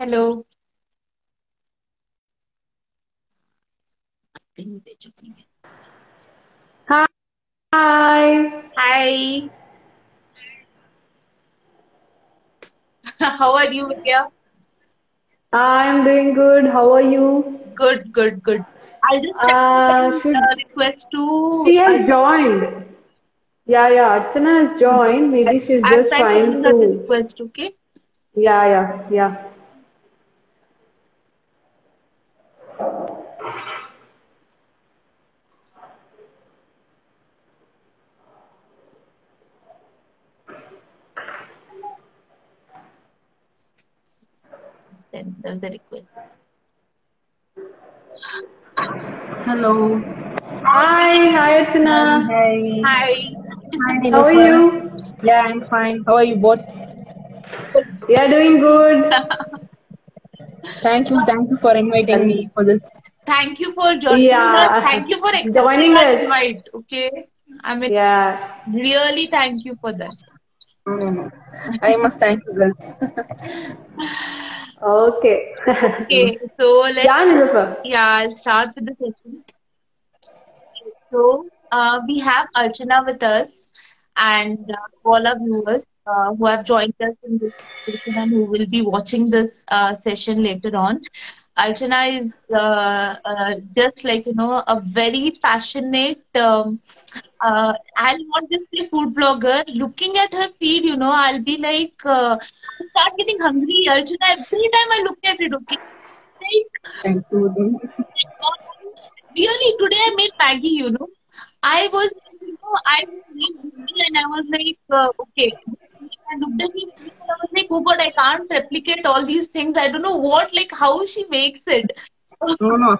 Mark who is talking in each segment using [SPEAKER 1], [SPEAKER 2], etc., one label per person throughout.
[SPEAKER 1] Hello.
[SPEAKER 2] Hi,
[SPEAKER 1] Hi. How are you, Vidya?
[SPEAKER 2] I'm doing good. How are you?
[SPEAKER 1] Good, good, good. I'll just send
[SPEAKER 2] Should
[SPEAKER 1] a request to.
[SPEAKER 2] she has joined? Yeah, Archana has joined. Maybe she's
[SPEAKER 1] I'll
[SPEAKER 2] just
[SPEAKER 1] try
[SPEAKER 2] trying
[SPEAKER 1] sending her the
[SPEAKER 2] to.
[SPEAKER 1] request, okay?
[SPEAKER 2] Yeah.
[SPEAKER 1] Send her the request.
[SPEAKER 3] Hello.
[SPEAKER 2] Hi, Archana.
[SPEAKER 3] Hi, hi.
[SPEAKER 1] Hi.
[SPEAKER 3] Hi,
[SPEAKER 2] How are
[SPEAKER 3] Niluswa.
[SPEAKER 2] you?
[SPEAKER 3] Yeah, I'm fine. How are you both?
[SPEAKER 2] Yeah, doing good.
[SPEAKER 3] Thank you for inviting
[SPEAKER 2] And
[SPEAKER 3] me for this.
[SPEAKER 1] Thank you for joining us.
[SPEAKER 2] yeah,
[SPEAKER 1] Thank you for accepting
[SPEAKER 2] joining
[SPEAKER 1] our
[SPEAKER 2] us.
[SPEAKER 1] invite, okay? I mean,
[SPEAKER 2] Yeah.
[SPEAKER 1] really thank you for that.
[SPEAKER 3] No, no, no. I must thank you girls.
[SPEAKER 2] Okay.
[SPEAKER 1] Okay, so let's,
[SPEAKER 2] Yeah, Nilufer.
[SPEAKER 1] yeah, I'll start with the session. So, we have Archana with us and all our viewers who have joined us in this session and who will be watching this session later on. Archana is just like, a very passionate, I'll not just say food blogger. Looking at her feed, I'll be like, I start getting hungry. Archana, every time I look at it, okay? Like,
[SPEAKER 3] Thank you.
[SPEAKER 1] really, today I made Maggie. I was, I was really busy and I was like, okay. I looked at it and I was like, oh God, I can't replicate all these things. I don't know what, like, how she makes it.
[SPEAKER 3] No, no.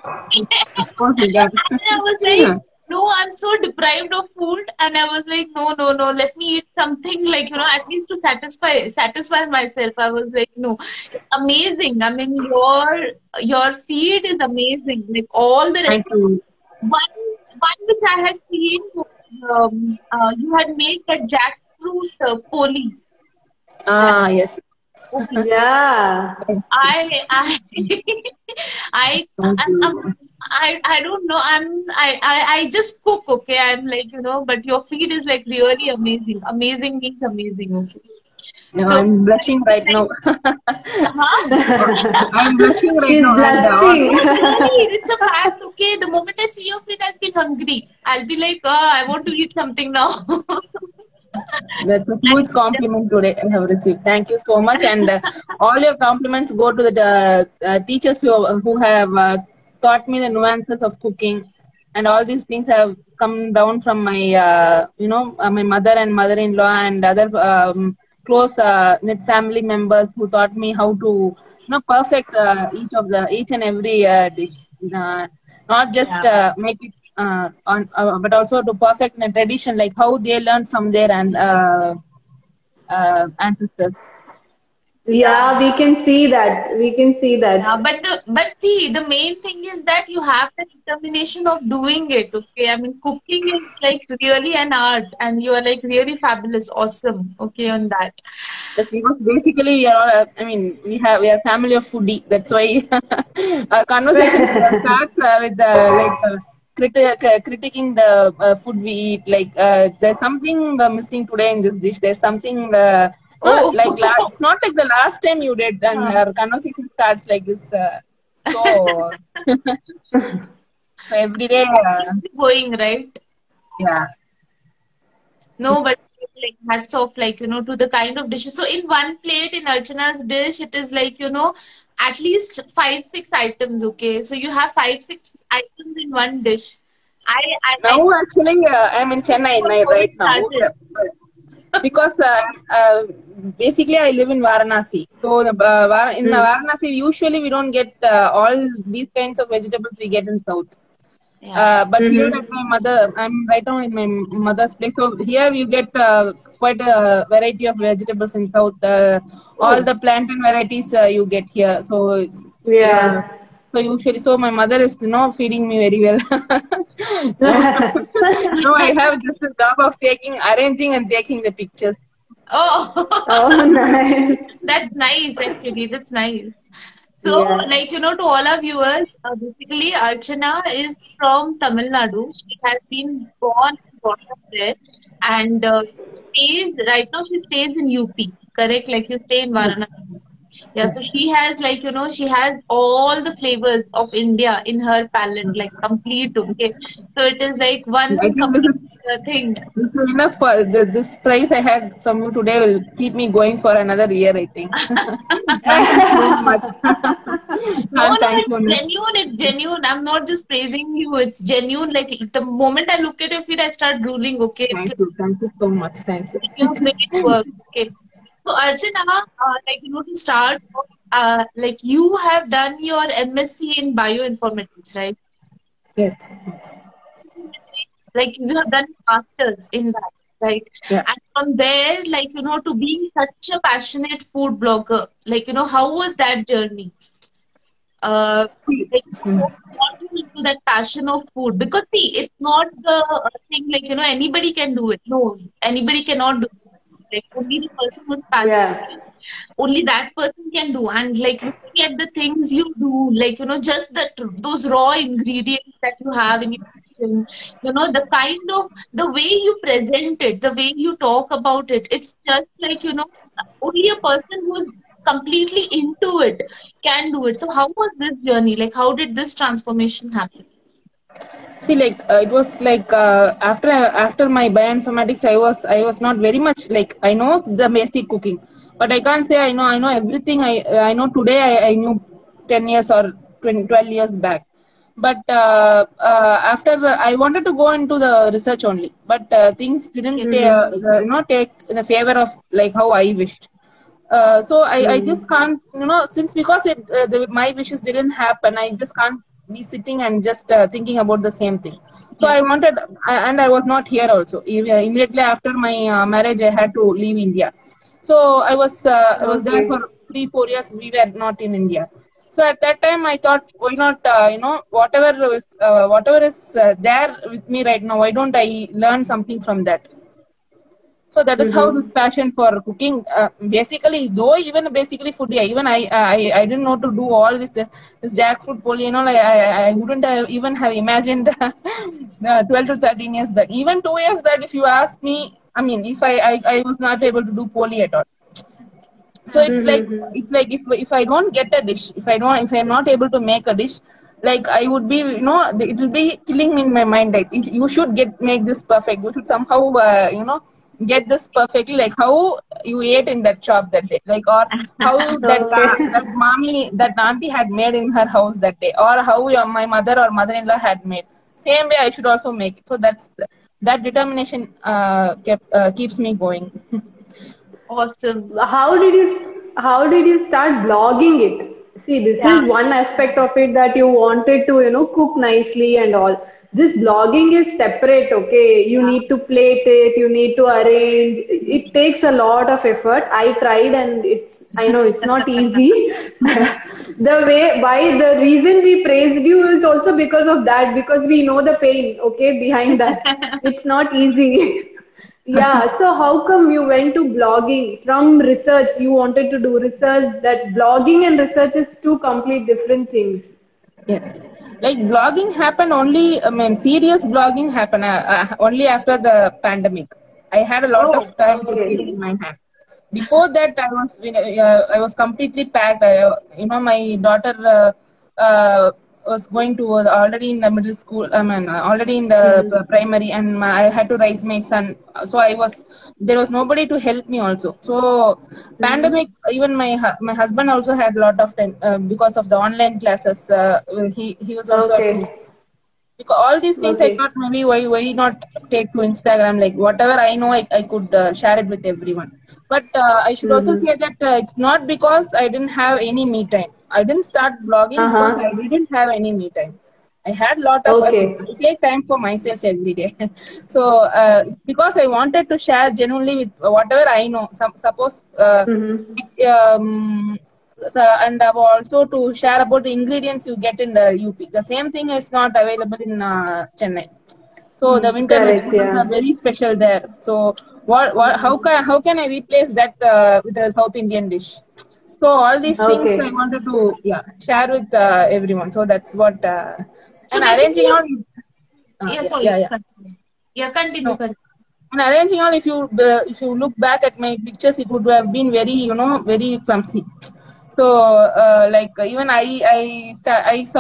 [SPEAKER 3] Of course we got
[SPEAKER 1] And I was like,
[SPEAKER 3] it.
[SPEAKER 1] no, I'm so deprived of food. And I was like, no, no, no, let me eat something like, at least to satisfy myself. I was like, no, it's amazing. I mean, your feed is amazing. Like all the
[SPEAKER 3] Thank
[SPEAKER 1] recipes.
[SPEAKER 3] you.
[SPEAKER 1] One which I had seen was you had made that jackfruit poli.
[SPEAKER 3] Yes.
[SPEAKER 1] Okay.
[SPEAKER 2] Yeah.
[SPEAKER 1] I I
[SPEAKER 3] Thank you.
[SPEAKER 1] I don't know. I just cook, okay? I'm like, but your feed is like really amazing. Amazing means amazing, okay?
[SPEAKER 3] No,
[SPEAKER 1] So
[SPEAKER 3] I'm blushing right
[SPEAKER 1] like,
[SPEAKER 3] now.
[SPEAKER 1] huh?
[SPEAKER 3] I'm blushing right
[SPEAKER 2] She's
[SPEAKER 3] now and
[SPEAKER 1] No,
[SPEAKER 2] blushing.
[SPEAKER 1] really, it's a fact, okay? The moment I see your feed, I feel hungry. I'll be like, oh, I want to eat something now.
[SPEAKER 3] that's a huge compliment today I have received. Thank you so much. And all your compliments go to the teachers who have taught me the nuances of cooking. And all these things have come down from my, my mother and mother-in-law and other close knit family members who taught me how to, perfect each and every dish. Not just
[SPEAKER 1] Yeah.
[SPEAKER 3] make it but also to perfect the tradition, like how they learned from their ancestors.
[SPEAKER 2] Yeah,
[SPEAKER 1] Yeah.
[SPEAKER 2] we can see that. We can see
[SPEAKER 1] Yeah,
[SPEAKER 2] that.
[SPEAKER 1] but see, the main thing is that you have the determination of doing it. Okay, I mean, cooking is like really an art, and you are like really fabulous, awesome. Okay, on that.
[SPEAKER 3] Just because basically we are all, we are family of foodie. That's why our conversations start with critiquing the food we eat. Like there's something missing today in this dish. There's something. No,
[SPEAKER 1] Oh,
[SPEAKER 3] like it's not like the last time you did, and our conversation starts like this. So, so every day,
[SPEAKER 1] going right.
[SPEAKER 3] yeah.
[SPEAKER 1] No, but like hats off, like to the kind of dishes. So in one plate in Archana's dish, it is like at least 5, 6 items. Okay, so you have 5, 6 items in one dish. I
[SPEAKER 3] Now actually, I'm in Chennai
[SPEAKER 1] before
[SPEAKER 3] right
[SPEAKER 1] COVID
[SPEAKER 3] now.
[SPEAKER 1] started.
[SPEAKER 3] Because basically I live in Varanasi. So in
[SPEAKER 2] Hmm.
[SPEAKER 3] Varanasi, usually we don't get all these kinds of vegetables we get in South.
[SPEAKER 1] Yeah.
[SPEAKER 3] But here at
[SPEAKER 2] Mm-hmm.
[SPEAKER 3] my mother, I'm right now in my mother's place. So here you get quite a variety of vegetables in South. All
[SPEAKER 2] Oh,
[SPEAKER 3] the plantain varieties you get here. So it's uh,
[SPEAKER 2] yeah.
[SPEAKER 3] so usually, so my mother is feeding me very well. No, no, I have just the job of arranging and taking the pictures.
[SPEAKER 1] Oh,
[SPEAKER 2] Oh, nice.
[SPEAKER 1] that's nice actually. That's nice. So,
[SPEAKER 2] Yeah.
[SPEAKER 1] like, to all our viewers, basically, Archana is from Tamil Nadu. She has been born and brought up there. And right now she stays in UP, correct? Like you stay in Varanasi. Yeah, so she has like, she has all the flavors of India in her palette, like complete, okay. So it is like one
[SPEAKER 3] I think
[SPEAKER 1] complete thing.
[SPEAKER 3] this is enough. This price I had from you today will keep me going for another year, I think. Thank you so much.
[SPEAKER 1] No, no,
[SPEAKER 3] Thank
[SPEAKER 1] it's
[SPEAKER 3] you.
[SPEAKER 1] genuine. It's genuine. I'm not just praising you. It's genuine. Like the moment I look at your feet, I start drooling. Okay, it's
[SPEAKER 3] Thank
[SPEAKER 1] like
[SPEAKER 3] you. Thank you so much. Thank you.
[SPEAKER 1] you great work. Okay. So Archana, like to start, like you have done your MSc in bioinformatics, right?
[SPEAKER 3] Yes. Yes.
[SPEAKER 1] Like you have done masters in that, right?
[SPEAKER 3] Yeah.
[SPEAKER 1] And from there, like to being such a passionate food blogger, like how was that journey? Uh, like what got you into that passion of food? Because see, it's not the thing like anybody can do it. No, anybody cannot do it. Like only the person who's
[SPEAKER 2] Yeah.
[SPEAKER 1] passionate, only that person can do. And like looking at the things you do, like just that those raw ingredients that you have in your kitchen, the kind of the way you present it, the way you talk about it, it's just like only a person who's completely into it can do it. So how was this journey? Like how did this transformation happen?
[SPEAKER 3] See, like it was like after my bioinformatics, I was not very much like I know the basic cooking, but I can't say I know everything. I know today I knew 10 years or 20, 12 years back. But after I wanted to go into the research only, but things didn't
[SPEAKER 1] Okay.
[SPEAKER 3] take in the favor of like how I wished. So I just
[SPEAKER 2] Mm.
[SPEAKER 3] can't, since because my wishes didn't happen, I just can't be sitting and just thinking about the same thing. So
[SPEAKER 1] Yeah.
[SPEAKER 3] I wanted, and I was not here also. Immediately after my marriage, I had to leave India. So I was there for
[SPEAKER 2] Okay.
[SPEAKER 3] 3 4 years. We were not in India. So at that time, I thought, why not, whatever is there with me right now, why don't I learn something from that? So that is how this
[SPEAKER 2] Mm-hmm.
[SPEAKER 3] passion for cooking, basically, though even basically food, yeah, even I didn't know to do all this jackfruit poli, like I wouldn't have even have imagined 12 to 13 years back. Even 2 years back, if you ask me, I mean, if I was not able to do poli at all. So
[SPEAKER 1] Hmm.
[SPEAKER 3] it's like if I don't get a dish, if I'm not able to make a dish, like I would be, it will be killing me in my mind, like you should make this perfect, you should somehow get this perfectly, like how you ate in that shop that day, like, or how
[SPEAKER 2] Okay.
[SPEAKER 3] that mommy, that auntie had made in her house that day, or how my mother or mother-in-law had made, same way I should also make it. So that determination keeps me going.
[SPEAKER 1] Awesome.
[SPEAKER 2] How did you start blogging it? See, this
[SPEAKER 1] Yeah.
[SPEAKER 2] is one aspect of it that you wanted to, cook nicely and all. This blogging is separate, okay? You
[SPEAKER 1] Yeah.
[SPEAKER 2] need to plate it, you need to arrange. It takes a lot of effort. I tried and I know it's not easy. The reason we praised you is also because of that, because we know the pain, okay, behind that. It's not easy. Yeah, so how come you went to blogging from research? You wanted to do research. That blogging and research is two complete different things.
[SPEAKER 3] Yes, like blogging happened only, I mean, serious blogging happened only after the pandemic. I had a lot
[SPEAKER 1] Oh,
[SPEAKER 3] of time to keep
[SPEAKER 2] Okay.
[SPEAKER 3] in my hand. Before that, I was completely packed. My daughter was going to already in the middle school. I mean, already in the
[SPEAKER 2] Hmm.
[SPEAKER 3] primary, and I had to raise my son. So there was nobody to help me also. So
[SPEAKER 2] Hmm.
[SPEAKER 3] pandemic, even my husband also had a lot of time because of the online classes. He was also at home,
[SPEAKER 2] Okay.
[SPEAKER 3] because all these things I
[SPEAKER 2] Okay.
[SPEAKER 3] thought, maybe why not take to Instagram, like whatever I know, I could share it with everyone. But I should also
[SPEAKER 2] Hmm.
[SPEAKER 3] say that it's not because I didn't have any me time. I didn't start blogging because I
[SPEAKER 2] Uh-huh.
[SPEAKER 3] didn't have any me time. I had lot of, I mean,
[SPEAKER 2] Okay.
[SPEAKER 3] I take time for myself every day. So because I wanted to share genuinely with whatever I know. Suppose
[SPEAKER 2] Hmm.
[SPEAKER 3] um, so, and also to share about the ingredients you get in the UP. The same thing is not available in Chennai. So the winter
[SPEAKER 2] Correct,
[SPEAKER 3] vegetables are
[SPEAKER 2] yeah.
[SPEAKER 3] very special there. So how can I replace that with a South Indian dish? So all these things I
[SPEAKER 2] Okay.
[SPEAKER 3] wanted to share with everyone. So that's what
[SPEAKER 1] So
[SPEAKER 3] and arranging
[SPEAKER 1] basically,
[SPEAKER 3] all.
[SPEAKER 1] yeah,
[SPEAKER 3] Yeah,
[SPEAKER 1] sorry,
[SPEAKER 3] yeah, yeah.
[SPEAKER 1] continue. Yeah, continue,
[SPEAKER 3] No.
[SPEAKER 1] continue.
[SPEAKER 3] And arranging all, if you look back at my pictures, it would have been very very clumsy. So even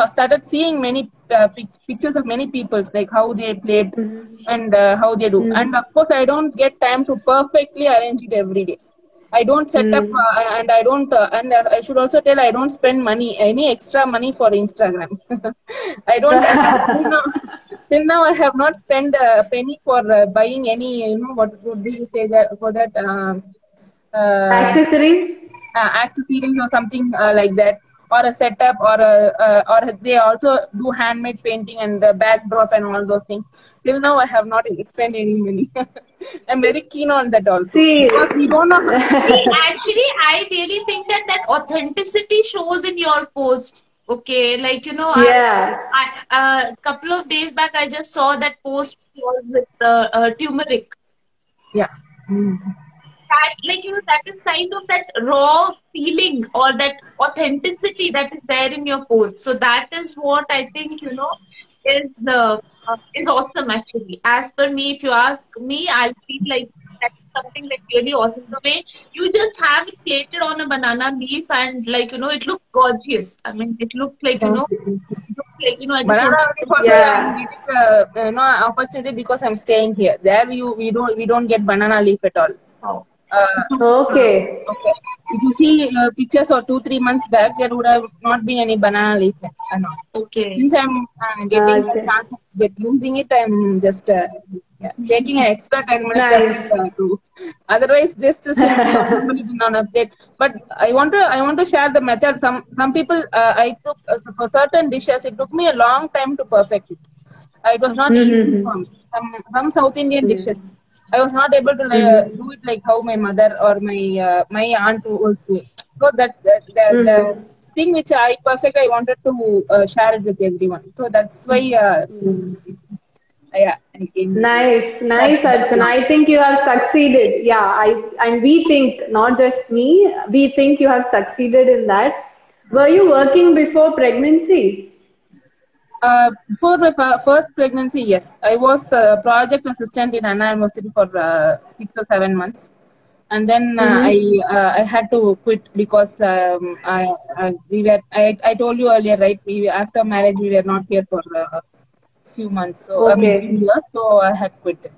[SPEAKER 3] started seeing many pictures of many people's, like how they played and how they do. And of course, I don't get time to perfectly arrange it every day. I don't set up and I don't and I should also tell, I don't spend any extra money for Instagram. I don't. Till now, I have not spent a penny for buying any. What do you say that for that? Uh,
[SPEAKER 2] Accessories?
[SPEAKER 3] Accessories or something like that, or a setup, or they also do handmade painting and backdrop and all those things. Till now, I have not spent any money. I'm very keen on that also,
[SPEAKER 2] See,
[SPEAKER 3] because we don't know.
[SPEAKER 1] See, actually, I really think that authenticity shows in your posts. Okay, like
[SPEAKER 2] yeah.
[SPEAKER 1] a couple of days back, I just saw that post was with turmeric.
[SPEAKER 3] Yeah. Mm.
[SPEAKER 1] That, like that is kind of that raw feeling or that authenticity that is there in your post. So that is what I think is the is awesome actually. As per me, if you ask me, I'll feel like that is something like really awesome. The way you just have it plated on a banana leaf and like it looks gorgeous. I mean, it looks like
[SPEAKER 3] Thank you.
[SPEAKER 1] it looks like I just
[SPEAKER 3] Banana
[SPEAKER 1] want
[SPEAKER 3] leaf
[SPEAKER 1] to.
[SPEAKER 3] also I'm
[SPEAKER 2] Yeah.
[SPEAKER 3] getting opportunity because I'm staying here. There we don't get banana leaf at all.
[SPEAKER 1] Oh.
[SPEAKER 2] Okay.
[SPEAKER 3] Okay. If you see pictures or 2-3 months back, there would have not been any banana leaf and all.
[SPEAKER 1] Okay.
[SPEAKER 3] Since I'm getting a
[SPEAKER 2] Okay.
[SPEAKER 3] chance to get using it, I'm just taking an extra 10 minutes
[SPEAKER 2] Nice.
[SPEAKER 3] to. Otherwise, just simply did not update. But I want to share the method. Some people I took for certain dishes. It took me a long time to perfect it. It was not easy for me. Some South Indian dishes, I was not able to do it like how my mother or my aunt was doing. So that the thing which I perfect, I wanted to share it with everyone. So that's why I came
[SPEAKER 2] Nice, nice,
[SPEAKER 3] started that
[SPEAKER 2] Archana.
[SPEAKER 3] blog.
[SPEAKER 2] I think you have succeeded. Yeah, and we think, not just me, we think you have succeeded in that. Were you working before pregnancy?
[SPEAKER 3] Before my first pregnancy, yes, I was a project assistant in Anna University for 6 or 7 months, and then I had to quit because I told you earlier, right? After marriage we were not here for a few months, so I mean few
[SPEAKER 2] Okay.
[SPEAKER 3] years, so I had quit it.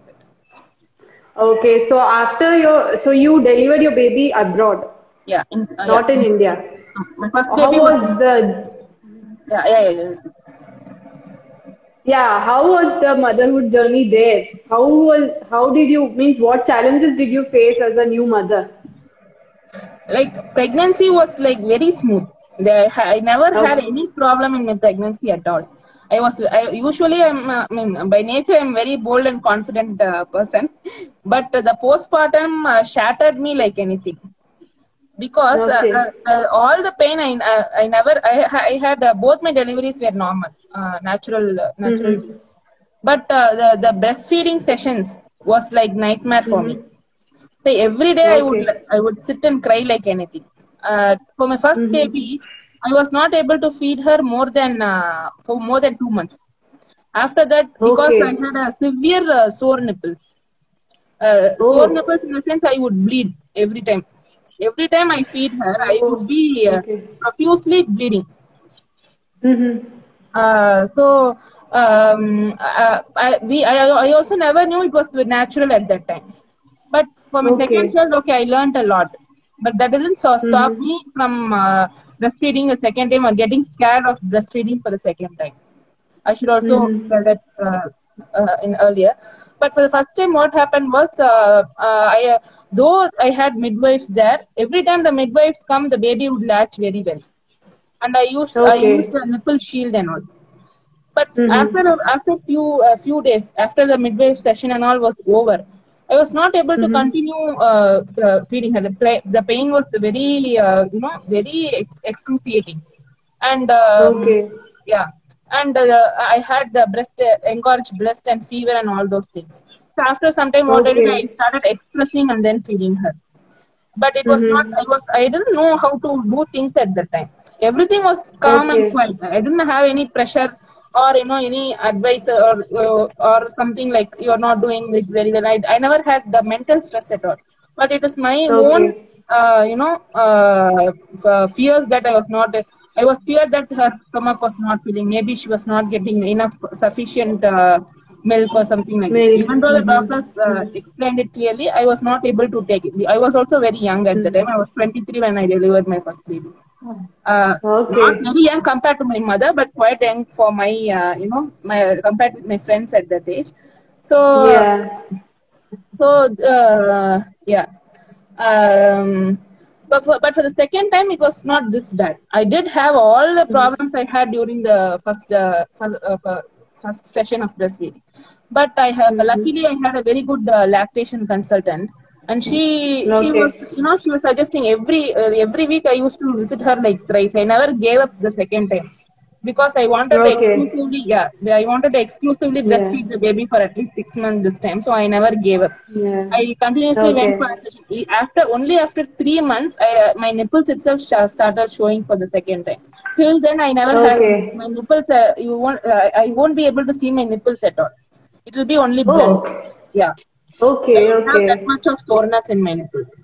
[SPEAKER 2] Okay. So so you delivered your baby abroad,
[SPEAKER 3] Yeah,
[SPEAKER 2] not in India.
[SPEAKER 3] my first
[SPEAKER 2] How
[SPEAKER 3] baby was
[SPEAKER 2] was the
[SPEAKER 3] yes.
[SPEAKER 2] how was the motherhood journey there? How did you means what challenges did you face as a new mother?
[SPEAKER 3] Like pregnancy was like very smooth. I never had
[SPEAKER 2] Okay.
[SPEAKER 3] any problem in my pregnancy at all. I mean, by nature I'm very bold and confident person, but the postpartum shattered me like anything, because
[SPEAKER 2] Okay.
[SPEAKER 3] all the pain I never I had both my deliveries were normal, natural,
[SPEAKER 2] Mm-hmm.
[SPEAKER 3] but the breastfeeding sessions was like nightmare for me.
[SPEAKER 2] Mm-hmm.
[SPEAKER 3] So every day
[SPEAKER 2] Okay.
[SPEAKER 3] I would sit and cry like anything. For my first
[SPEAKER 2] Mm-hmm.
[SPEAKER 3] baby, I was not able to feed her for more than 2 months. After that, because I
[SPEAKER 2] Okay.
[SPEAKER 3] had a severe sore nipples. Sore nipples
[SPEAKER 2] Oh.
[SPEAKER 3] in the sense I would bleed every time. Every time I feed her, I would
[SPEAKER 2] Oh.
[SPEAKER 3] be
[SPEAKER 2] Okay.
[SPEAKER 3] profusely bleeding.
[SPEAKER 2] Mm-hmm.
[SPEAKER 3] So I also never knew it was natural at that time. But for my second
[SPEAKER 2] Okay.
[SPEAKER 3] child, okay, I learned a lot. But that didn't stop
[SPEAKER 2] Mm-hmm.
[SPEAKER 3] me from breastfeeding the second time or getting scared of breastfeeding for the second time. I should also tell
[SPEAKER 2] Mm-hmm.
[SPEAKER 3] that in earlier. But for the first time, what happened was, though I had midwives there, every time the midwives come, the baby would latch very well, and I used a
[SPEAKER 2] Okay.
[SPEAKER 3] nipple shield and all. But
[SPEAKER 2] Mm-hmm.
[SPEAKER 3] after few days after the midwife session and all was over, I was not able to
[SPEAKER 2] Mm-hmm.
[SPEAKER 3] continue feeding her. The pain was very very excruciating, and
[SPEAKER 2] Okay.
[SPEAKER 3] yeah, and I had the engorged breast and fever and all those things. after some time, what I did, I
[SPEAKER 2] Okay.
[SPEAKER 3] started expressing and then feeding her. But it was not.
[SPEAKER 2] Mm-hmm.
[SPEAKER 3] I didn't know how to do things at that time. Everything was calm and
[SPEAKER 2] Okay.
[SPEAKER 3] quiet. I didn't have any pressure or any advice or something like you're not doing it very well. I never had the mental stress at all. But it is my own
[SPEAKER 2] Okay.
[SPEAKER 3] fears that I was not. I was feared that her stomach was not filling. Maybe she was not getting enough sufficient milk or something like that.
[SPEAKER 2] Milk.
[SPEAKER 3] Even though the doctors
[SPEAKER 2] Mm-hmm.
[SPEAKER 3] explained it clearly, I was not able to take it. I was also very young at the time. I was 23 when I delivered my first baby. Not
[SPEAKER 2] Okay.
[SPEAKER 3] very young compared to my mother, but quite young for my, my compared with my friends at that age. So,
[SPEAKER 2] Yeah.
[SPEAKER 3] yeah. Um, but for the second time, it was not this bad. I did have all the problems I had during the first session of breastfeeding, but
[SPEAKER 2] Mm-hmm.
[SPEAKER 3] luckily I had a very good lactation consultant, and she was
[SPEAKER 2] Okay.
[SPEAKER 3] she was suggesting every week I used to visit her like thrice. I never gave up the second time because I wanted to
[SPEAKER 2] Okay.
[SPEAKER 3] exclusively, I wanted to exclusively
[SPEAKER 2] Yeah.
[SPEAKER 3] breastfeed the baby for at least 6 months this time. So I never gave up.
[SPEAKER 2] Yeah.
[SPEAKER 3] I continuously went for a
[SPEAKER 2] Okay.
[SPEAKER 3] session. After 3 months, my nipples itself started showing for the second time. Till then, I never had
[SPEAKER 2] Okay.
[SPEAKER 3] my nipples. I won't be able to see my nipples at all. It will be only blood.
[SPEAKER 2] Oh.
[SPEAKER 3] Yeah, I
[SPEAKER 2] Okay.
[SPEAKER 3] don't have that
[SPEAKER 2] Okay.
[SPEAKER 3] much of soreness in my nipples.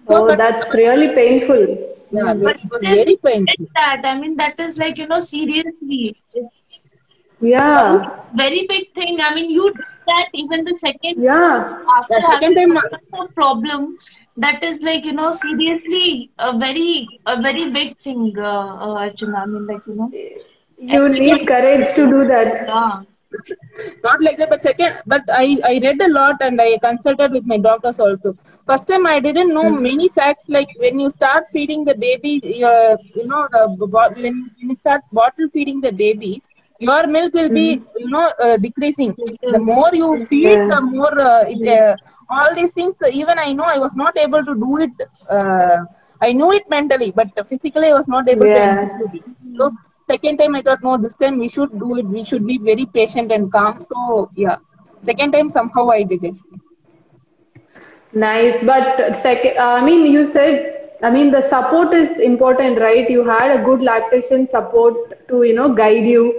[SPEAKER 3] So,
[SPEAKER 2] Oh,
[SPEAKER 3] but
[SPEAKER 2] that's really painful.
[SPEAKER 3] yeah,
[SPEAKER 2] Mm.
[SPEAKER 1] But
[SPEAKER 3] it was
[SPEAKER 1] still,
[SPEAKER 3] very
[SPEAKER 1] you did
[SPEAKER 3] painful.
[SPEAKER 1] that. I mean, that is like, seriously, it's very,
[SPEAKER 2] Yeah.
[SPEAKER 1] very big thing. I mean, you did that even the second
[SPEAKER 2] Yeah.
[SPEAKER 1] after
[SPEAKER 3] The second
[SPEAKER 1] having
[SPEAKER 3] time,
[SPEAKER 1] all of the problem. That is like, seriously a very big thing, Archana. I mean, like,
[SPEAKER 2] You
[SPEAKER 1] and
[SPEAKER 2] need
[SPEAKER 3] second
[SPEAKER 2] courage to do that.
[SPEAKER 1] yeah,
[SPEAKER 3] not like that, but I read a lot and I consulted with my doctors also. First time I didn't know many
[SPEAKER 2] Mm-hmm.
[SPEAKER 3] facts, like when you start feeding the baby, when you start bottle feeding the baby, your milk will be
[SPEAKER 2] Mm-hmm.
[SPEAKER 3] decreasing. The
[SPEAKER 1] little,
[SPEAKER 3] more you feed, the
[SPEAKER 2] Yeah.
[SPEAKER 3] more all these things, even I know I was not able to do it. I knew it mentally, but physically I was not able to
[SPEAKER 2] Yeah.
[SPEAKER 3] execute it. So second time I thought, no, this time we should do it. We should be very patient and calm. So yeah, second time somehow I did it.
[SPEAKER 2] Nice. But second, you said, the support is important, right? You had a good lactation support to, guide you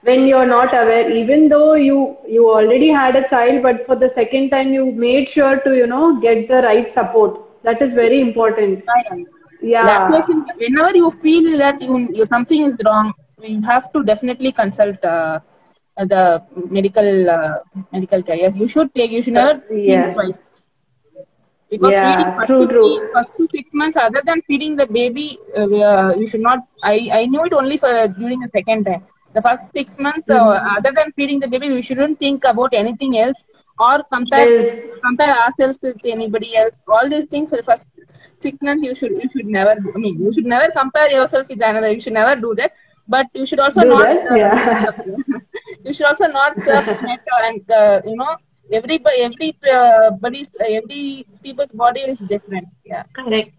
[SPEAKER 2] when you're not aware, even though you already had a child, but for the second time you made sure to, get the right support. That is very important.
[SPEAKER 3] Yeah.
[SPEAKER 2] Yeah.
[SPEAKER 3] Lactation. Whenever you feel that something is wrong, you have to definitely consult the medical care. Yes, you should take. You should never think
[SPEAKER 2] Yeah.
[SPEAKER 3] twice. Because feeding
[SPEAKER 2] Yeah. True, true.
[SPEAKER 3] first to 6 months, other than feeding the baby, you should not. I knew it only for during the second time. The first 6 months,
[SPEAKER 2] Mm-hmm.
[SPEAKER 3] other than feeding the baby, we shouldn't think about anything else or
[SPEAKER 2] Is
[SPEAKER 3] compare ourselves with anybody else. All these things for the first 6 months, you should never. I mean, you should never compare yourself with another. You should never do that. But you should also
[SPEAKER 2] do
[SPEAKER 3] not.
[SPEAKER 2] that? Yeah.
[SPEAKER 3] You should also not surf net and every people's body is different. Yeah.
[SPEAKER 1] correct.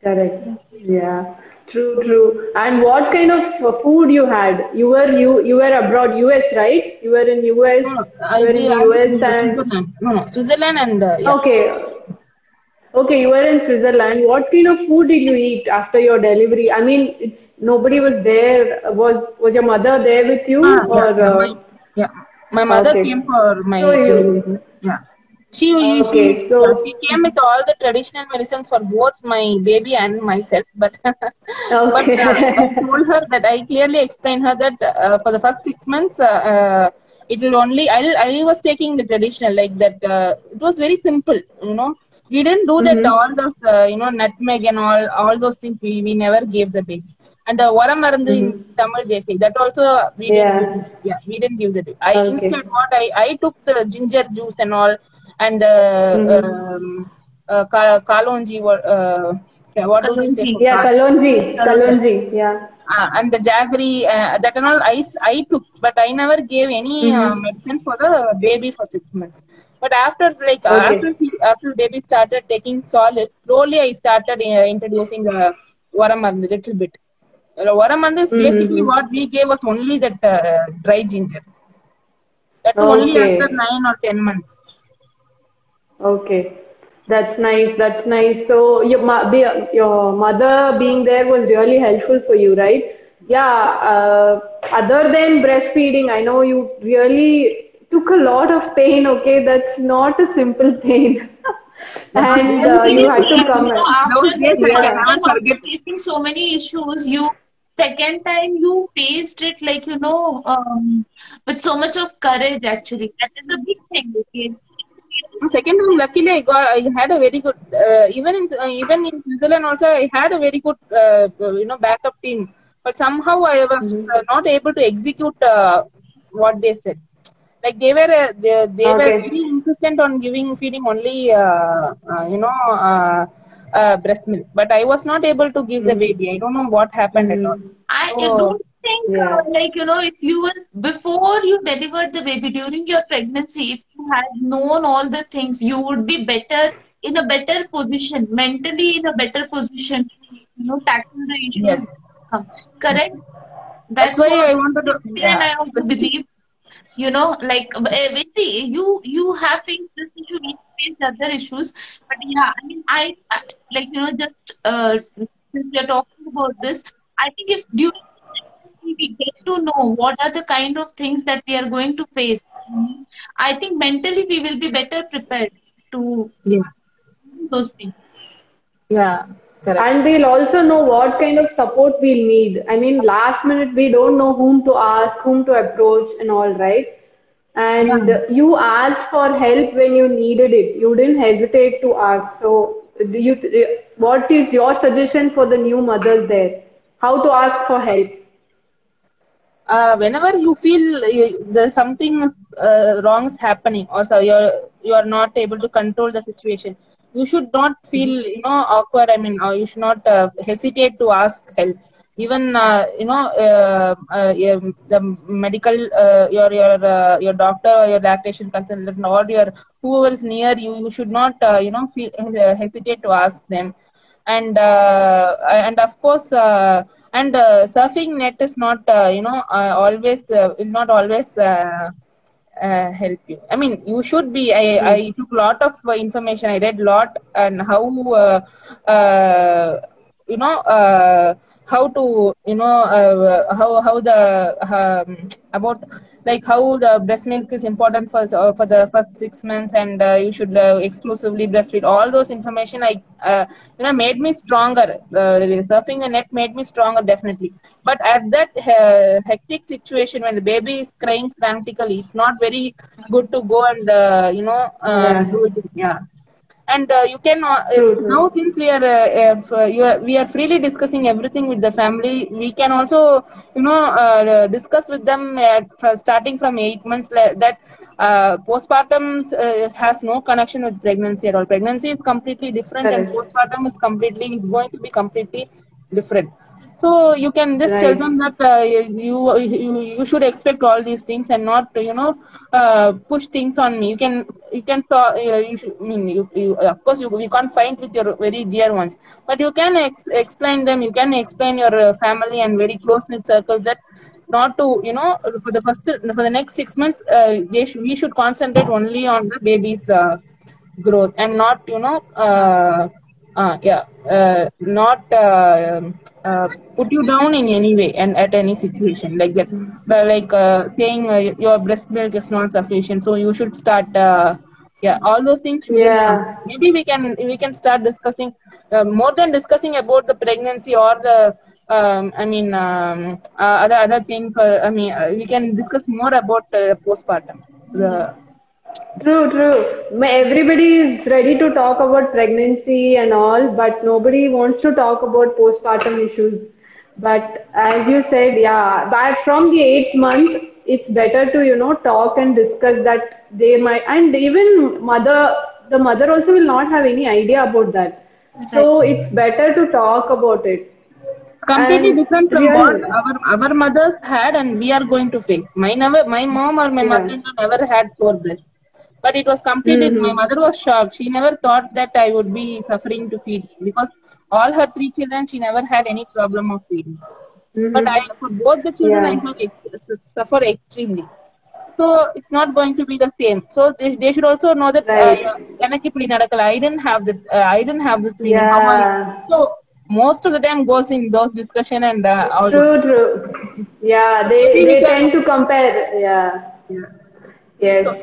[SPEAKER 2] Correct. Yeah. True, true. And what kind of food you had? You were abroad, US, right? You were in US.
[SPEAKER 3] No, no,
[SPEAKER 2] You were in
[SPEAKER 3] I was
[SPEAKER 2] US
[SPEAKER 3] in
[SPEAKER 2] and
[SPEAKER 3] Switzerland. No, Switzerland and yeah.
[SPEAKER 2] okay. Okay, you were in Switzerland. What kind of food did you eat after your delivery? I mean, it's nobody was there. Was your mother there with you or
[SPEAKER 3] Yeah. Yeah. My mother came
[SPEAKER 2] okay.
[SPEAKER 3] for my
[SPEAKER 2] So you
[SPEAKER 3] delivery. Yeah. She she
[SPEAKER 2] okay,
[SPEAKER 3] yeah,
[SPEAKER 2] so
[SPEAKER 3] she came with all the traditional medicines for both my baby and myself. But I
[SPEAKER 2] okay.
[SPEAKER 3] told her that I clearly explained her that for the first 6 months, it will only I was taking the traditional like that. It was very simple, We didn't do that all
[SPEAKER 2] Mm-hmm.
[SPEAKER 3] those nutmeg and all those things. We never gave the baby. And the varamarundu in
[SPEAKER 2] Mm-hmm.
[SPEAKER 3] Tamil they say that also we didn't give.
[SPEAKER 2] Yeah.
[SPEAKER 3] Yeah, we didn't give the baby. I
[SPEAKER 2] Okay.
[SPEAKER 3] instead what I took the ginger juice and all and the
[SPEAKER 2] Mm-hmm.
[SPEAKER 3] kalonji. What do they say
[SPEAKER 1] Kalonji.
[SPEAKER 3] for
[SPEAKER 2] Yeah, Kalonji.
[SPEAKER 3] yeah.
[SPEAKER 2] Kalonji. Yeah.
[SPEAKER 3] And the jaggery that and all I took, but I never gave any
[SPEAKER 2] Mm-hmm.
[SPEAKER 3] medicine for the baby for 6 months. But after
[SPEAKER 2] Okay.
[SPEAKER 3] after baby started taking solid, slowly I started introducing the varamarundu little bit. Varamarundu is basically
[SPEAKER 2] Mm-hmm.
[SPEAKER 3] what we gave was only that dry ginger. That too only after
[SPEAKER 2] Okay.
[SPEAKER 3] 9 or 10 months.
[SPEAKER 2] Okay, that's nice. That's nice. So your mother being there was really helpful for you, right? Yeah. Other than breastfeeding, I know you really took a lot of pain. Okay, that's not a simple pain,
[SPEAKER 3] That's
[SPEAKER 2] and
[SPEAKER 3] really
[SPEAKER 2] you had
[SPEAKER 1] Seriously,
[SPEAKER 2] to
[SPEAKER 3] painful.
[SPEAKER 1] you
[SPEAKER 2] come.
[SPEAKER 1] know, after
[SPEAKER 3] Those
[SPEAKER 1] that
[SPEAKER 3] days I can
[SPEAKER 1] first
[SPEAKER 2] Yeah.
[SPEAKER 3] never
[SPEAKER 1] one,
[SPEAKER 3] forget.
[SPEAKER 1] after facing so many issues, you second time you faced it like, with so much of courage actually. That is a big thing, okay?
[SPEAKER 3] Second time, luckily, I had a very good. Even in Switzerland also, I had a very good backup team. But somehow I was
[SPEAKER 2] Hmm.
[SPEAKER 3] not able to execute what they said. Like they were very
[SPEAKER 2] Okay.
[SPEAKER 3] insistent on feeding only breast milk. But I was not able to give the baby. I don't know what happened at all.
[SPEAKER 2] Mm-hmm.
[SPEAKER 1] I
[SPEAKER 3] So
[SPEAKER 1] don't think,
[SPEAKER 2] Yeah.
[SPEAKER 1] if you were, before you delivered the baby, during your pregnancy, if you had known all the things, you would be better, in a better position, mentally in a better position to, tackle the issues
[SPEAKER 3] yes,
[SPEAKER 1] that come. Correct?
[SPEAKER 3] that's
[SPEAKER 1] That's
[SPEAKER 3] why
[SPEAKER 1] what
[SPEAKER 3] I
[SPEAKER 1] I
[SPEAKER 3] wanted to
[SPEAKER 1] feel, and I also
[SPEAKER 3] specific.
[SPEAKER 1] believe, see, you have faced this issue, we faced other issues, but yeah, I mean, I like, just since we are talking about this, I think if during pregnancy we get to know what are the kind of things that we are going to face, I think mentally we will be better prepared to
[SPEAKER 3] Yeah,
[SPEAKER 1] do those things.
[SPEAKER 3] yeah, correct.
[SPEAKER 2] And we'll also know what kind of support we'll need. I mean, last minute we don't know whom to ask, whom to approach, and all, right?
[SPEAKER 3] Yeah.
[SPEAKER 2] And you asked for help when you needed it. You didn't hesitate to ask. So, what is your suggestion for the new mothers there? How to ask for help?
[SPEAKER 3] Whenever you feel there's something wrong is happening, or so you're not able to control the situation, you should not feel awkward. I mean, you should not hesitate to ask help. Even yeah, the medical your doctor or your lactation consultant or your whoever is near you, you should not feel, hesitate to ask them. And of course surfing net is not always will not always help you. I mean, you should be. I took lot of information. I read lot and how uh, you know how to how the about like how the breast milk is important for the first 6 months, and you should exclusively breastfeed. All those information I made me stronger. Surfing the net made me stronger, definitely. But at that hectic situation when the baby is crying frantically, it's not very good to go and
[SPEAKER 2] Yeah,
[SPEAKER 3] do it. Yeah. And you can
[SPEAKER 2] true,
[SPEAKER 3] it's now,
[SPEAKER 2] true.
[SPEAKER 3] since we are we are freely discussing everything with the family, we can also discuss with them starting from 8 months, that postpartum has no connection with pregnancy at all. Pregnancy is completely different, and
[SPEAKER 2] Correct.
[SPEAKER 3] postpartum is going to be completely different. So you can just tell them
[SPEAKER 2] Right.
[SPEAKER 3] that you should expect all these things and not push things on me. You can you should, I mean you of course we can't fight with your very dear ones, but you can explain them. You can explain your family and very close knit circles that not to for the next 6 months we should concentrate only on the baby's growth, and not yeah not put you down in any way and at any situation like that. But like saying your breast milk is not sufficient, so you should start yeah, all those things shouldn't come.
[SPEAKER 2] Yeah.
[SPEAKER 3] Maybe we can start discussing more than discussing about the pregnancy or the other things. We can discuss more about postpartum. The
[SPEAKER 2] True, true. Everybody is ready to talk about pregnancy and all, but nobody wants to talk about postpartum issues. But as you said, yeah, but from the 8th month, it's better to, talk and discuss that they might, and even the mother also will not have any idea about that.
[SPEAKER 1] Right.
[SPEAKER 2] So it's better to talk about it.
[SPEAKER 3] completely
[SPEAKER 2] And
[SPEAKER 3] different from what
[SPEAKER 2] real,
[SPEAKER 3] our mothers had and we are going to face. My mom or my
[SPEAKER 2] yeah.
[SPEAKER 3] mother-in-law never had poor breast, but it was completely. My
[SPEAKER 2] Mm-hmm.
[SPEAKER 3] mother was shocked. She never thought that I would be suffering to feed because all her three children, she never had any problem of feeding. But
[SPEAKER 2] Mm-hmm.
[SPEAKER 3] for both the children, I
[SPEAKER 2] Yeah.
[SPEAKER 3] have suffered extremely. so it's not going to be the same. So they should also know that
[SPEAKER 2] Right.
[SPEAKER 3] எனக்கு இப்படி நடக்கல. I didn't have this feeling. How are you?
[SPEAKER 2] Yeah.
[SPEAKER 3] So most of the time goes in those discussion and all this.
[SPEAKER 2] True, true. Yeah,
[SPEAKER 3] Maybe we
[SPEAKER 2] they
[SPEAKER 3] can.
[SPEAKER 2] tend to compare. Yeah.
[SPEAKER 3] Yeah.
[SPEAKER 2] Yes.
[SPEAKER 3] So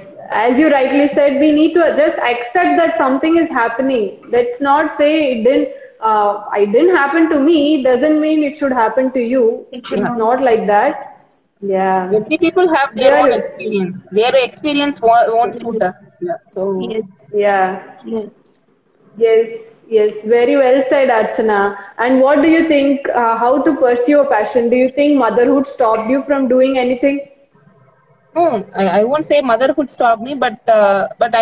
[SPEAKER 2] As you rightly said, we need to just accept that something is happening. Let's not say it didn't happen to me, doesn't mean it should happen to you.
[SPEAKER 1] It should
[SPEAKER 3] yeah.
[SPEAKER 2] It's
[SPEAKER 1] not.
[SPEAKER 2] not like that. Yeah.
[SPEAKER 3] Every people have their own
[SPEAKER 2] There,
[SPEAKER 3] experience. Their experience won't suit us. Yeah. So
[SPEAKER 1] Yes,
[SPEAKER 2] yeah.
[SPEAKER 1] yes.
[SPEAKER 2] Yes, yes, very well said, Archana. And what do you think, how to pursue a passion? Do you think motherhood stopped you from doing anything?
[SPEAKER 3] no, I won't say motherhood stopped me, but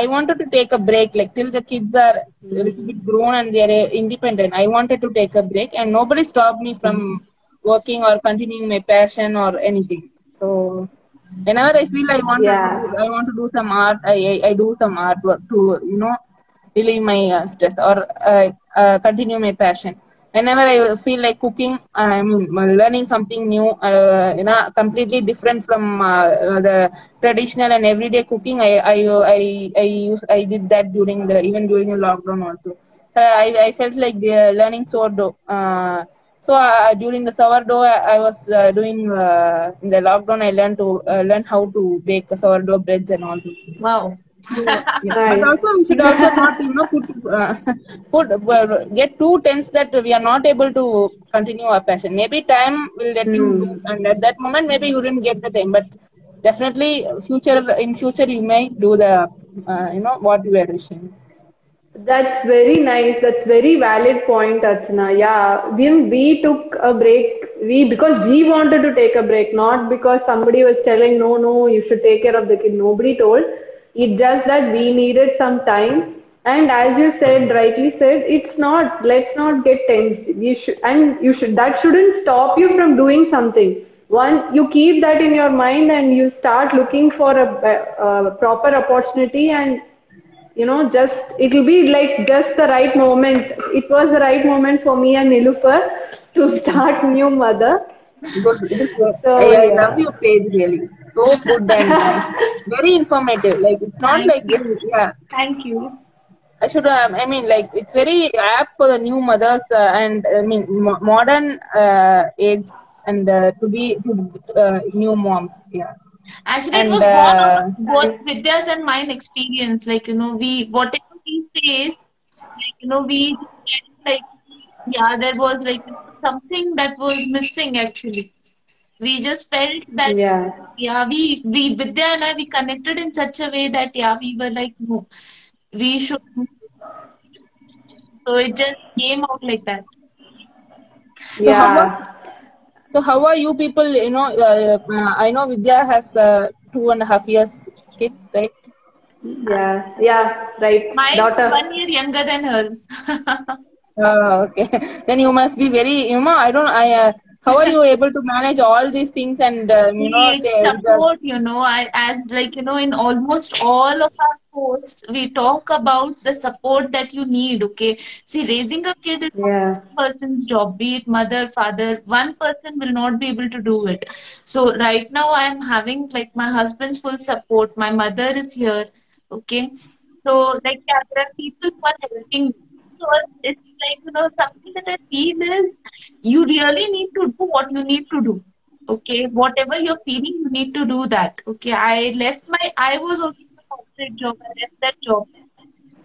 [SPEAKER 3] I wanted to take a break, like till the kids are a little bit grown and they're independent. I wanted to take a break, and nobody stopped me from working or continuing my passion or anything. So whenever I feel
[SPEAKER 2] Yeah,
[SPEAKER 3] I want to do some art, I do some artwork to relieve my stress or continue my passion. Whenever I feel like cooking, I mean learning something new, completely different from the traditional and everyday cooking. I did that during the lockdown also. So I felt like learning sourdough. During the sourdough, I was doing in the lockdown. I learned how to bake sourdough breads and all those things.
[SPEAKER 1] Wow.
[SPEAKER 3] So, yeah, but
[SPEAKER 2] nice.
[SPEAKER 3] also we should also not, get too tense that we are not able to continue our passion. Maybe time will let you do,
[SPEAKER 2] Hmm.
[SPEAKER 3] and at that moment maybe you didn't get the time, but definitely future you may do the what you are wishing.
[SPEAKER 2] That's very nice. That's very valid point, Archana. Yeah, we took a break. Because we wanted to take a break, not because somebody was telling, no, no, you should take care of the kid. Nobody told. It's just that we needed some time. And as you said, rightly said, it's not. Let's not get tensed. That shouldn't stop you from doing something. One, you keep that in your mind and you start looking for a proper opportunity, and just it'll be like just the right moment. It was the right moment for me and Nilufar to start new mother.
[SPEAKER 3] I
[SPEAKER 2] So
[SPEAKER 3] love
[SPEAKER 2] yeah.
[SPEAKER 3] your page really. So good and very informative. Like it's not
[SPEAKER 1] Thank
[SPEAKER 3] like
[SPEAKER 1] you.
[SPEAKER 3] yeah.
[SPEAKER 1] Thank you.
[SPEAKER 3] I mean, like it's very apt for the new mothers and I mean modern age and to new moms. Yeah,
[SPEAKER 1] Actually, it
[SPEAKER 3] and
[SPEAKER 1] was born out of both
[SPEAKER 2] Right.
[SPEAKER 1] Vidya's and mine experience. Like, whatever we face, we just felt like, yeah, there was like, something that was missing actually. We just felt that,
[SPEAKER 2] Yeah.
[SPEAKER 1] yeah, Vidya and I, we connected in such a way that, yeah, we were like, no, we should. So it just came out like that.
[SPEAKER 3] so how was
[SPEAKER 2] Yeah.
[SPEAKER 3] how are you people? I know Vidya has 2.5 years kid, right?
[SPEAKER 2] Yeah. Yeah. Right.
[SPEAKER 1] Mine is
[SPEAKER 2] Daughter.
[SPEAKER 1] 1 year younger than hers.
[SPEAKER 3] Okay. Then you must be very, I don't, how are you able to manage all these things and,
[SPEAKER 1] Need support, as like, in almost all of our posts, we talk about the support that you need, okay? See, raising a kid is not
[SPEAKER 2] Yeah.
[SPEAKER 1] one person's job, be it mother, father, one person will not be able to do it. So right now I'm having like my husband's full support, my mother is here, okay? So like, yeah, there are people who are helping me. So it's like, something that I feel is you really need to do what you need to do. Okay, whatever you're feeling, you need to do that. Okay, I was also in a corporate job. I left that job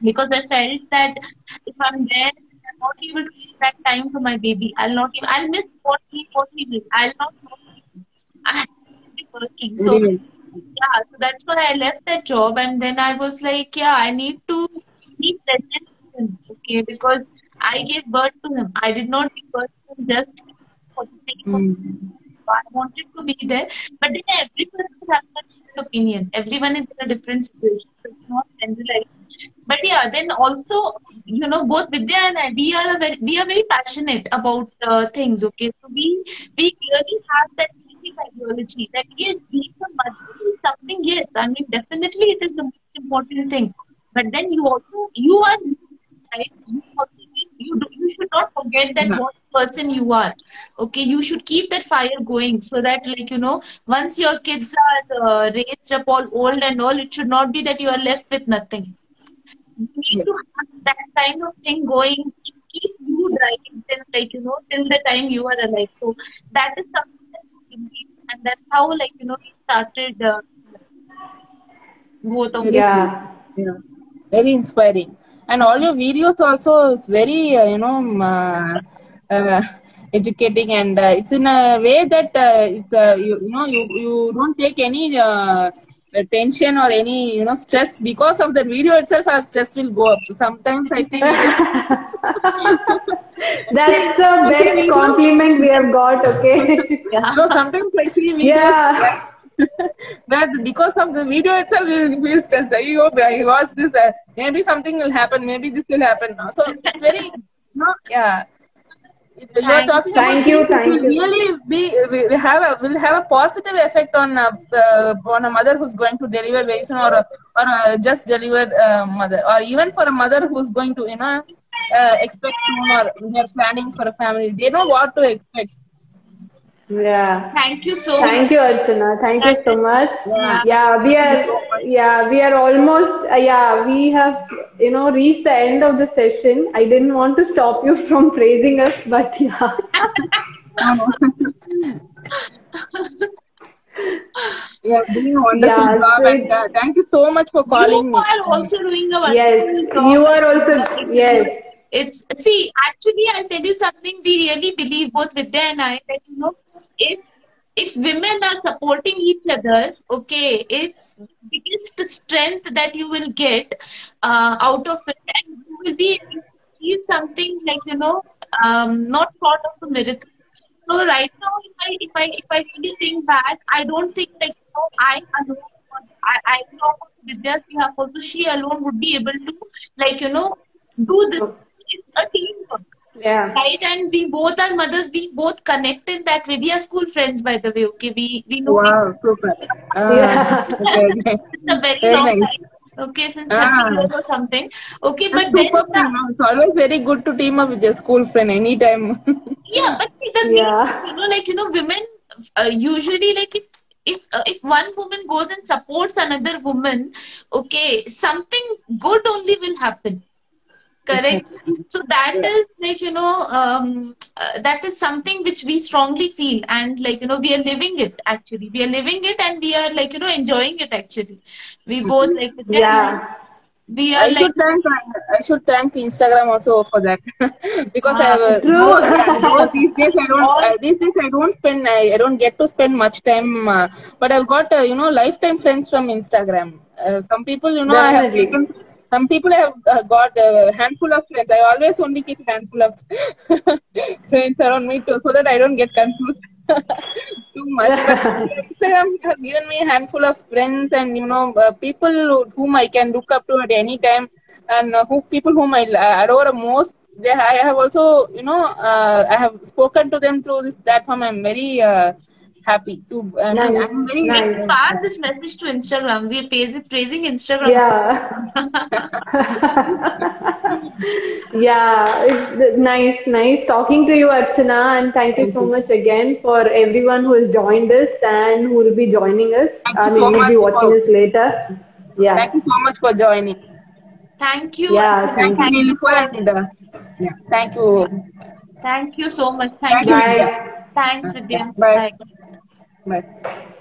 [SPEAKER 1] because I felt that if I'm there, I'm not able to give that time to my baby. I'll miss what he will. I'll not know him. I have to be working. So,
[SPEAKER 3] Anyways.
[SPEAKER 1] yeah, so that's why I left that job. And then I was like, yeah, I need to be present with him. Okay, because I gave birth to him. I did not give birth to him just for the sake of
[SPEAKER 3] Mm.
[SPEAKER 1] I wanted to be there, but then every person has a different opinion. Everyone is in a different situation, so it's not generalized. But yeah, then also, both Vidya and I, we are very passionate about things. Okay, so we clearly have that basic ideology that yes, being a mother is something. Yes, I mean definitely it is the most important thing. But then you are right. You you should not forget that
[SPEAKER 3] Yeah.
[SPEAKER 1] what person you are. Okay, you should keep that fire going so that, like, once your kids are raised up all old and all, it should not be that you are left with nothing. You need
[SPEAKER 3] Yes.
[SPEAKER 1] to have that kind of thing going, keep you driving till, like, till the time you are alive. So that is something that you believe, and that's how, like, we started both of
[SPEAKER 3] Very
[SPEAKER 1] us.
[SPEAKER 3] good.
[SPEAKER 2] Yeah.
[SPEAKER 3] Yeah. Very inspiring. And all your videos also is very, educating, and it's in a way that you don't take any tension or any stress because of the video itself. Our stress will go up. Sometimes I see videos.
[SPEAKER 2] That's the
[SPEAKER 3] I see
[SPEAKER 2] best
[SPEAKER 3] videos.
[SPEAKER 2] compliment we have got, okay?
[SPEAKER 1] Yeah.
[SPEAKER 3] No, sometimes I see videos
[SPEAKER 2] Yeah.
[SPEAKER 3] that because of the video itself, we feel stressed. I watch this. Maybe something will happen. Maybe this will happen now. So it's very, yeah. You are
[SPEAKER 1] Thank
[SPEAKER 3] talking about
[SPEAKER 2] Thank
[SPEAKER 3] things
[SPEAKER 2] you,
[SPEAKER 3] which will
[SPEAKER 2] thank you.
[SPEAKER 3] really will have a positive effect on a mother who's going to deliver very soon, or a just delivered mother, or even for a mother who's going to expect soon, or they're planning for a family. They know what to expect.
[SPEAKER 2] Yeah.
[SPEAKER 1] thank you so much.
[SPEAKER 2] Thank you, Archana. Thank you
[SPEAKER 1] That
[SPEAKER 2] so
[SPEAKER 1] is,
[SPEAKER 2] much.
[SPEAKER 3] Yeah.
[SPEAKER 1] yeah.
[SPEAKER 3] Thank you so much.
[SPEAKER 2] We are almost, we have, reached the end of the session. I didn't want to stop you from praising us, but yeah.
[SPEAKER 3] No, no. You are doing a wonderful
[SPEAKER 2] Yeah,
[SPEAKER 3] job,
[SPEAKER 2] so
[SPEAKER 3] and thank you so much for
[SPEAKER 1] You
[SPEAKER 3] calling me.
[SPEAKER 1] are also doing a
[SPEAKER 2] yes,
[SPEAKER 1] wonderful job.
[SPEAKER 2] you are also,
[SPEAKER 1] Like,
[SPEAKER 2] yes,
[SPEAKER 1] it's see, actually, I'll tell you something. We really believe, both Vidya and I, that if women are supporting each other, okay, it's the biggest strength that you will get out of it, and you will be able to achieve something, like, not short of a miracle. So right now, if I really think back, I don't think, like, I alone, I know Vidya's behalf also, she alone would be able to, like, do this. It's a teamwork,
[SPEAKER 2] yeah,
[SPEAKER 1] right? And we both are mothers. We both connect in that way. We are school friends, by the way. Okay, we know each
[SPEAKER 3] Wow, super.
[SPEAKER 2] yeah,
[SPEAKER 3] Okay, okay.
[SPEAKER 1] since a very
[SPEAKER 3] Very
[SPEAKER 1] long
[SPEAKER 3] nice.
[SPEAKER 1] time. Okay, since 30
[SPEAKER 3] Ah,
[SPEAKER 1] years or something. Okay,
[SPEAKER 3] that's
[SPEAKER 1] but then
[SPEAKER 3] super. It's always very good to team up with your school friend anytime.
[SPEAKER 1] yeah, but see, the thing is,
[SPEAKER 2] yeah,
[SPEAKER 1] women usually, like, if one woman goes and supports another woman, okay, something good only will happen. Correct. So that
[SPEAKER 3] Yeah.
[SPEAKER 1] is, like, that is something which we strongly feel, and, like, we are living it actually. We are living it, and we are, like, enjoying it actually. We both, like, Vidya and I,
[SPEAKER 2] yeah,
[SPEAKER 1] we are like,
[SPEAKER 3] I should thank Instagram also for that because I have
[SPEAKER 2] true,
[SPEAKER 3] though these days I don't
[SPEAKER 1] all,
[SPEAKER 3] I don't get to spend much time, but I've got lifetime friends from Instagram. Some people I have
[SPEAKER 2] definitely.
[SPEAKER 3] taken. Some people have got a handful of friends. I always only keep a handful of friends around me so that I don't get confused too much. But Instagram has given me a handful of friends, and people whom I can look up to at any time, and people whom I adore most. I have also I have spoken to them through this platform. I'm very happy to. I mean,
[SPEAKER 2] Nice,
[SPEAKER 3] I'm very
[SPEAKER 1] we
[SPEAKER 2] nice.
[SPEAKER 1] should pass this message to Instagram. We are praising Instagram.
[SPEAKER 2] Yeah. Yeah, it's nice, nice talking to you, Archana, and thank you
[SPEAKER 3] thank
[SPEAKER 2] so
[SPEAKER 3] you.
[SPEAKER 2] much again for everyone who has joined us and who will be joining us.
[SPEAKER 3] Thank
[SPEAKER 2] I
[SPEAKER 3] you so
[SPEAKER 2] mean, we'll
[SPEAKER 3] much
[SPEAKER 2] be watching us later.
[SPEAKER 3] thank
[SPEAKER 2] Yeah,
[SPEAKER 3] you so much for joining.
[SPEAKER 1] Thank you,
[SPEAKER 2] yeah,
[SPEAKER 1] Archana.
[SPEAKER 3] Thank
[SPEAKER 2] thank
[SPEAKER 3] you,
[SPEAKER 1] Thank
[SPEAKER 2] you.
[SPEAKER 1] you
[SPEAKER 3] Nilofer,
[SPEAKER 1] for
[SPEAKER 3] and yeah, thank you.
[SPEAKER 1] thank you so much. Thank
[SPEAKER 3] Thank
[SPEAKER 1] you,
[SPEAKER 3] you,
[SPEAKER 1] Vidya.
[SPEAKER 3] Vidya.
[SPEAKER 2] Bye.
[SPEAKER 1] Thanks,
[SPEAKER 3] Yeah,
[SPEAKER 1] Vidya.
[SPEAKER 3] bye.
[SPEAKER 1] Bye.
[SPEAKER 3] Bye.